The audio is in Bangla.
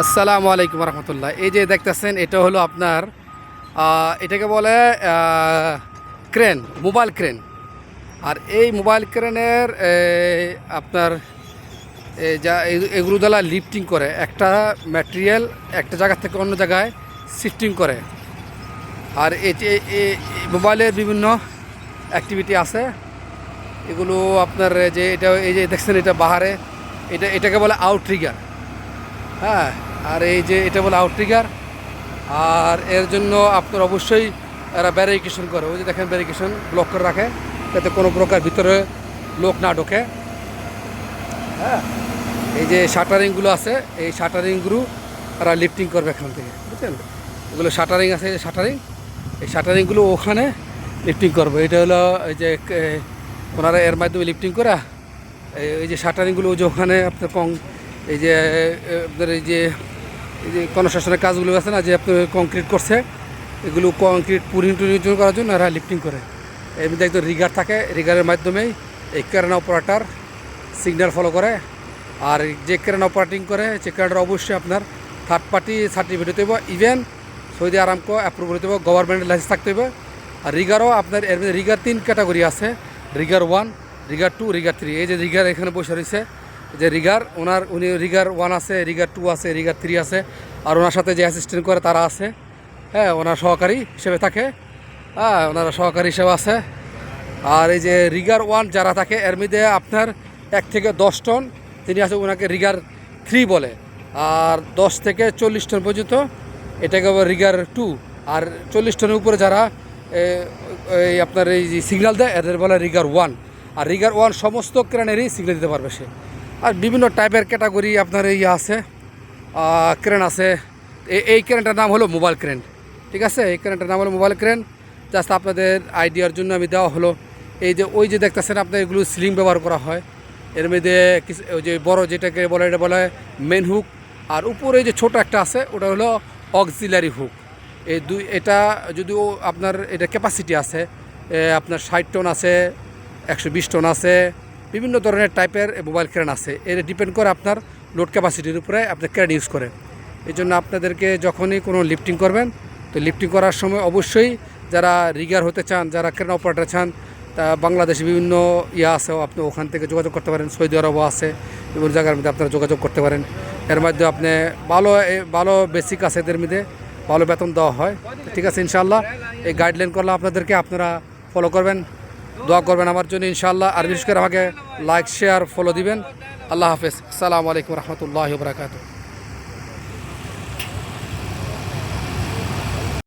আসসালামু আলাইকুম রহমতুল্লাহ। এই যে দেখতেছেন এটা হলো আপনার এটাকে বলে ক্রেন, মোবাইল ক্রেন। আর এই মোবাইল ক্রেনের আপনার যা এগুলো দ্বারা লিফটিং করে একটা ম্যাটেরিয়াল একটা জায়গা থেকে অন্য জায়গায় শিফটিং করে। আর এই যে মোবাইলের বিভিন্ন অ্যাক্টিভিটি আছে, এগুলো আপনার যে এটা এই যে দেখছেন এটা বাহারে এটাকে বলে আউটরিগার। হ্যাঁ, আর এই যে এটা বলে আউটরিগার। আর এর জন্য আপনার অবশ্যই এরা ব্যারিকেশন করে, ওই যে দেখেন ব্যারিকেশন ব্লক করে রাখে যাতে কোনো প্রকার ভিতরে লোক না ঢোকে। হ্যাঁ, এই যে শাটারিংগুলো আছে, এই শাটারিংগুলো এরা লিফটিং করবে এখান থেকে, বুঝছেন? এগুলো শাটারিং আছে, শাটারিং, এই শাটারিংগুলো ওখানে লিফটিং করবে। এটা হলো এই যে ওনারা এর মাধ্যমে লিফটিং করে এই যে শাটারিংগুলো যে ওখানে আপনার এই যে আপনার এই যে কনস্ট্রাকশনের কাজগুলো আছে না, যে আপনার কংক্রিট করছে, এগুলো কংক্রিট পুরিং করার জন্য এরা লিফটিং করে। এর মধ্যে একদম রিগার থাকে, রিগারের মাধ্যমেই এই ক্রেন অপারেটর সিগন্যাল ফলো করে। আর যে ক্রেন অপারেটিং করে সে ক্রেনটা অবশ্যই আপনার থার্ড পার্টি সার্টিফিকেট হতে হবে, ইভেন সৌদি আরামকো অ্যাপ্রুভ হতে হবে, গভর্নমেন্টের লাইসেন্স থাকতে হবে। আর রিগারও আপনার এর মধ্যে রিগার 3 ক্যাটাগরি আছে, রিগার 1, রিগার 2, রিগার 3। এই যে রিগার এখানে বসে রয়েছে, যে রিগার উনি রিগার 1 আছে, রিগার 2 আছে, রিগার 3 আছে। আর ওনার সাথে যে অ্যাসিস্ট্যান্ট করে তারা আছে, হ্যাঁ, ওনার সহকারী হিসেবে থাকে। হ্যাঁ, ওনারা সহকারী হিসেবে আছে। আর এই যে রিগার 1 যারা থাকে এর মধ্যে আপনার 1 থেকে 10 টন তিনি আছে, ওনাকে রিগার 3 বলে। আর 10 থেকে 40 টন পর্যন্ত এটাকে রিগার 2। আর 40 টনের উপরে যারা এই আপনার এই যে সিগন্যাল দেয় এদের বলে রিগার 1। আর রিগার 1 সমস্ত ক্রেনেরই সিগন্যাল দিতে পারবে সে। আর বিভিন্ন টাইপের ক্যাটাগরি আপনার এই আছে, ক্রেন আছে। এই ক্রেনটার নাম হলো মোবাইল ক্রেন, ঠিক আছে? এই ক্রেনটার নাম হলো মোবাইল ক্রেন। জাস্ট আপনাদের আইডিয়ার জন্য আমি দেওয়া হলো। এই যে ওই যে দেখতেছেন আপনার এগুলো স্লিং ব্যবহার করা হয়, এর মধ্যে কিছু ওই যে বড় যেটাকে বলে এটা বলে মেন হুক। আর উপরে যে ছোট একটা আছে ওটা হলো অক্সিলারি হুক। এই এটা যদিও আপনার এটা ক্যাপাসিটি আছে আপনার 60 টন আছে, 120 টন আছে, বিভিন্ন ধরনের টাইপের মোবাইল ক্রেন আছে। এর ডিপেন্ড করে আপনার লোড ক্যাপাসিটির উপরে আপনি ক্রেন ইউজ করে। এই জন্য আপনাদেরকে যখনই কোনো লিফটিং করবেন, তো লিফটিং করার সময় অবশ্যই যারা রিগার হতে চান, যারা ক্রেন অপারেটর চান, তা বাংলাদেশে বিভিন্ন আছে, আপনি ওখান থেকে যোগাযোগ করতে পারেন। সৌদি আরবও আছে, বিভিন্ন জায়গার মধ্যে আপনারা যোগাযোগ করতে পারেন। এর মধ্যে আপনি ভালো বেসিক আছে, এদের মধ্যে ভালো বেতন দেওয়া হয়। ঠিক আছে, ইনশাআল্লাহ এই গাইডলাইন করলে আপনাদেরকে আপনারা ফলো করবেন, দোয়া করবেন আমার জন্য ইনশাআল্লাহ। আর বিশেষ করে আমাকে লাইক, শেয়ার, ফলো দিবেন। আল্লাহ হাফেজ। আসসালামু আলাইকুম রহমতুল্লাহি ওয়া বারাকাতুহু।